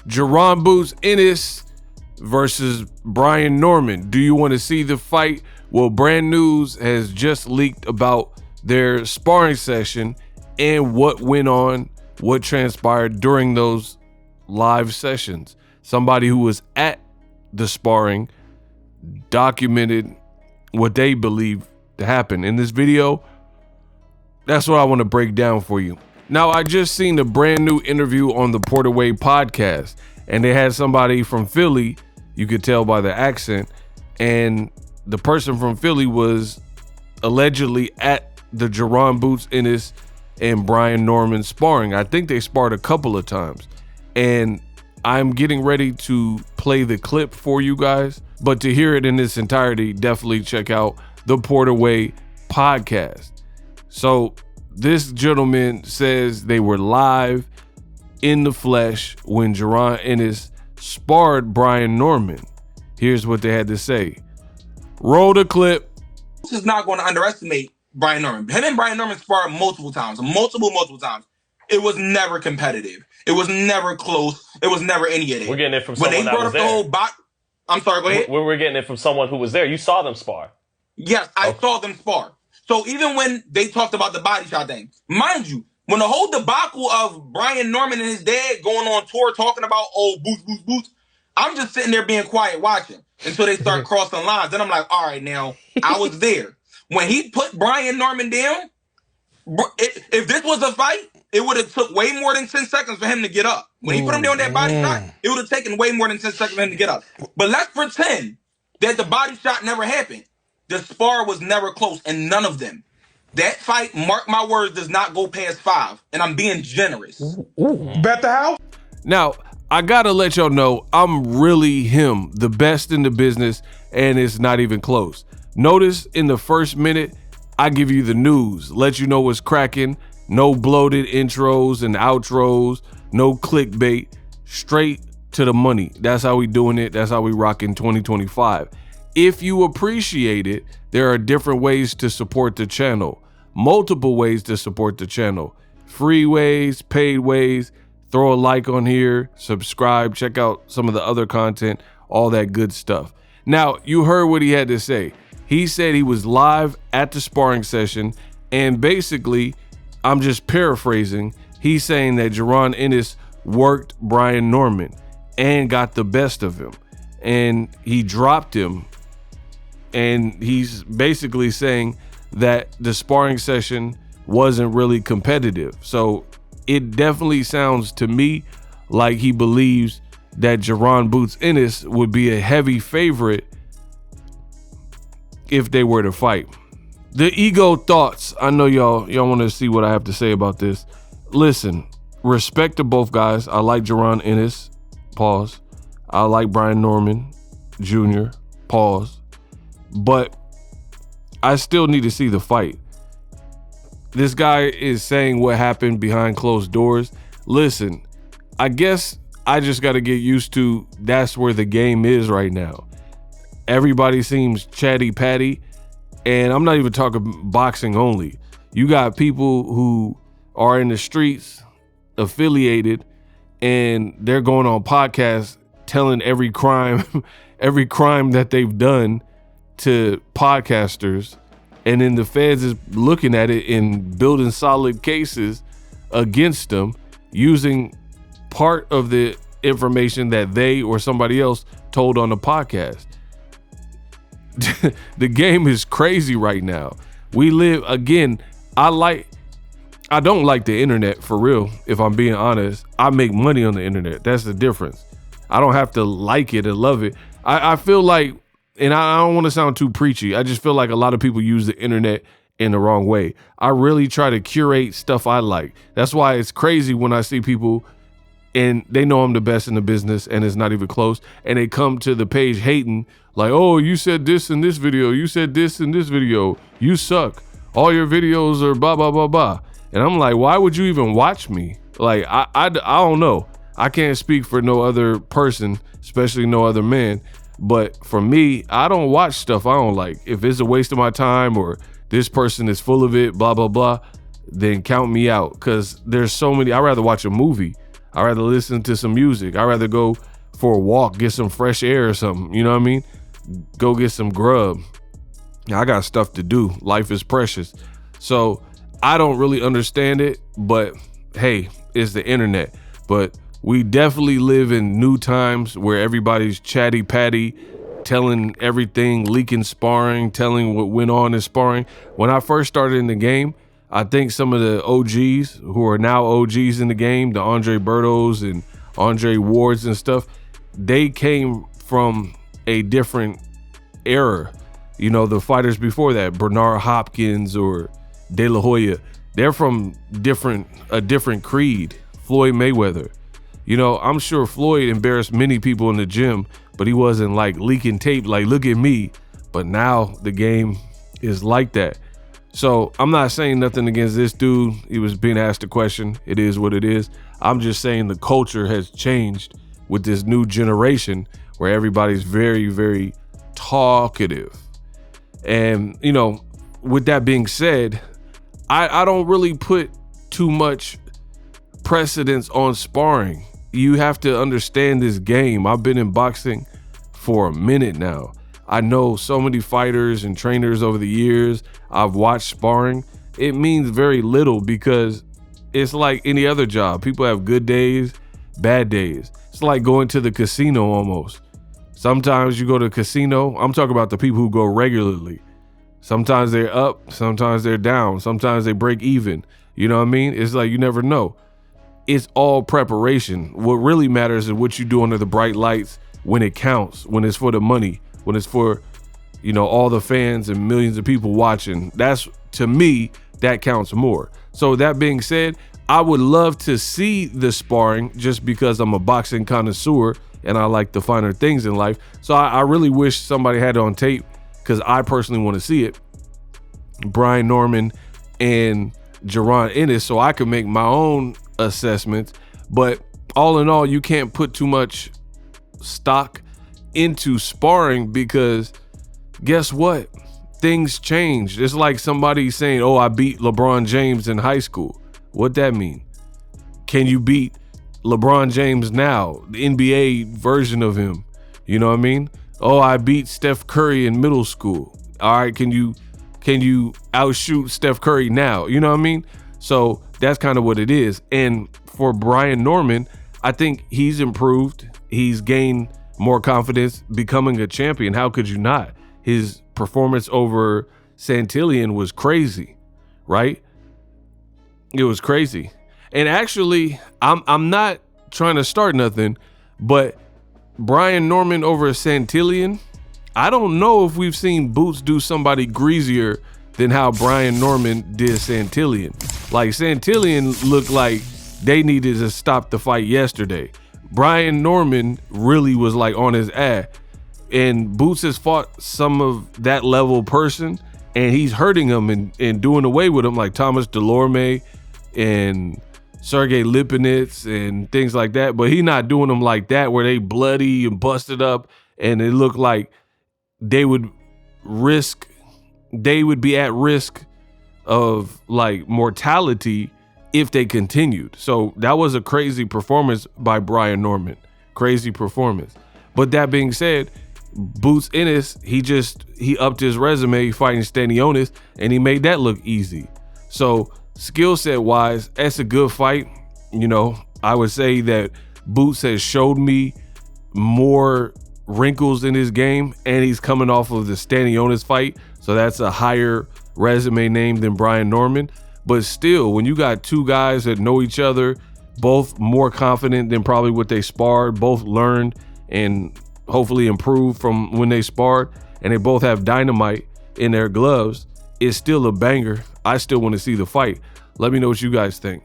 Jaron Boots Ennis versus Brian Norman. Do you want to see the fight? Well, brand news has just leaked about their sparring session and what went on, what transpired during those live sessions. Somebody who was at the sparring documented what they believe to happen. In this video, that's what I want to break down for you. Now, I just seen a brand new interview on the Porterway podcast, and they had somebody from Philly, you could tell by the accent, and the person from Philly was allegedly at the Jaron Boots Ennis and Brian Norman sparring. I think they sparred a couple of times, and I'm getting ready to play the clip for you guys, but to hear it in its entirety, definitely check out the Porterway podcast. So this gentleman says they were live in the flesh when Jaron Ennis sparred Brian Norman. Here's what they had to say. Roll the clip. This is not going to underestimate Brian Norman. Him and Brian Norman sparred multiple times. It was never competitive. It was never close. It was never any of it. We're getting it from someone that was there. I'm sorry, go ahead. We're getting it from someone who was there. You saw them spar. Yes, I saw them spar. So even when they talked about the body shot thing, mind you, when the whole debacle of Brian Norman and his dad going on tour talking about, oh, boots, I'm just sitting there being quiet watching until they start crossing lines. Then I'm like, all right, now, I was there. When he put Brian Norman down, if this was a fight, it would have took way more than 10 seconds for him to get up. When he put him down that body shot, it would have taken way more than 10 seconds for him to get up. But let's pretend that the body shot never happened. The spar was never close, and none of them. That fight, mark my words, does not go past 5, and I'm being generous. Bet the house. Now, I gotta let y'all know I'm really him, the best in the business, and it's not even close. Notice in the first minute, I give you the news, let you know what's cracking, no bloated intros and outros, no clickbait, straight to the money. That's how we doing it. That's how we rocking 2025. If you appreciate it, there are different ways to support the channel, multiple ways to support the channel, free ways, paid ways. Throw a like on here, subscribe, check out some of the other content, all that good stuff. Now, you heard what he had to say. He said he was live at the sparring session, and basically, I'm just paraphrasing, he's saying that Jaron Ennis worked Brian Norman and got the best of him, and he dropped him, and he's basically saying that the sparring session wasn't really competitive. So it definitely sounds to me like he believes that Jaron Boots Ennis would be a heavy favorite if they were to fight. The ego thoughts. I know y'all want to see what I have to say about this. Listen, respect to both guys. I like Jaron Ennis. Pause. I like Brian Norman Jr. Pause. But I still need to see the fight. This guy is saying what happened behind closed doors. Listen, I guess I just got to get used to that's where the game is right now. Everybody seems chatty patty, and I'm not even talking boxing only. You got people who are in the streets affiliated, and they're going on podcasts telling every crime that they've done to podcasters. And then the feds is looking at it and building solid cases against them using part of the information that they or somebody else told on the podcast. The game is crazy right now. We live, again, I don't like the internet for real, if I'm being honest. I make money on the internet. That's the difference. I don't have to like it and love it. I feel like, and I don't want to sound too preachy, I just feel like a lot of people use the internet in the wrong way. I really try to curate stuff I like. That's why it's crazy when I see people and they know I'm the best in the business and it's not even close, and they come to the page hating like, oh, you said this in this video, you said this in this video, you suck, all your videos are blah blah blah blah. And I'm like, why would you even watch me? Like, I don't know. I can't speak for no other person, especially no other man. But for me, I don't watch stuff I don't like. If it's a waste of my time or this person is full of it, blah, blah, blah, then count me out. Because there's so many. I'd rather watch a movie. I'd rather listen to some music. I'd rather go for a walk, get some fresh air or something. You know what I mean? Go get some grub. I got stuff to do. Life is precious. So I don't really understand it, but hey, it's the internet. But we definitely live in new times where everybody's chatty patty, telling everything, leaking sparring, telling what went on in sparring. When I first started in the game, I think some of the OGs who are now OGs in the game, the Andre Bertos and Andre Wards and stuff, they came from a different era. You know, the fighters before that, Bernard Hopkins or De La Hoya, they're from a different creed. Floyd Mayweather. You know, I'm sure Floyd embarrassed many people in the gym, but he wasn't like leaking tape, like, look at me. But now the game is like that. So I'm not saying nothing against this dude. He was being asked a question. It is what it is. I'm just saying the culture has changed with this new generation where everybody's very, very talkative. And, you know, with that being said, I don't really put too much precedence on sparring. You have to understand this game. I've been in boxing for a minute now. I know so many fighters and trainers over the years. I've watched sparring. It means very little because it's like any other job. People have good days, bad days. It's like going to the casino almost. Sometimes you go to a casino. I'm talking about the people who go regularly. Sometimes they're up, sometimes they're down, sometimes they break even. You know what I mean? It's like you never know. It's all preparation. What really matters is what you do under the bright lights when it counts, when it's for the money, when it's for, you know, all the fans and millions of people watching. That's, to me, that counts more. So that being said, I would love to see the sparring just because I'm a boxing connoisseur and I like the finer things in life. So I really wish somebody had it on tape because I personally want to see it. Brian Norman and Jaron Ennis, so I could make my own assessments. But all in all, you can't put too much stock into sparring because guess what? Things change. It's like somebody saying, oh, I beat LeBron James in high school. What that mean? Can you beat LeBron James now, the NBA version of him? You know what I mean? Oh, I beat Steph Curry in middle school. All right, can you outshoot Steph Curry now? You know what I mean? So that's kind of what it is. And for Brian Norman, I think he's improved. He's gained more confidence becoming a champion. How could you not? His performance over Santillan was crazy, right? It was crazy. And actually, I'm not trying to start nothing, but Brian Norman over Santillan, I don't know if we've seen Boots do somebody greasier than how Brian Norman did Santillan. Like, Santillan looked like they needed to stop the fight yesterday. Brian Norman really was like on his ass. And Boots has fought some of that level person, and he's hurting him and doing away with him, like Thomas Delorme and Sergey Lipinets and things like that. But he's not doing them like that where they bloody and busted up and it looked like they would be at risk of like mortality if they continued. So that was a crazy performance by Brian Norman. Crazy performance. But that being said, Boots Ennis, he upped his resume fighting Stanionis and he made that look easy. So skill set wise, that's a good fight. You know, I would say that Boots has showed me more wrinkles in his game, and he's coming off of the Stanionis fight. So that's a higher resume name than Brian Norman. But still, when you got two guys that know each other, both more confident than probably what they sparred, both learned and hopefully improved from when they sparred, and they both have dynamite in their gloves, it's still a banger. I still want to see the fight. Let me know what you guys think.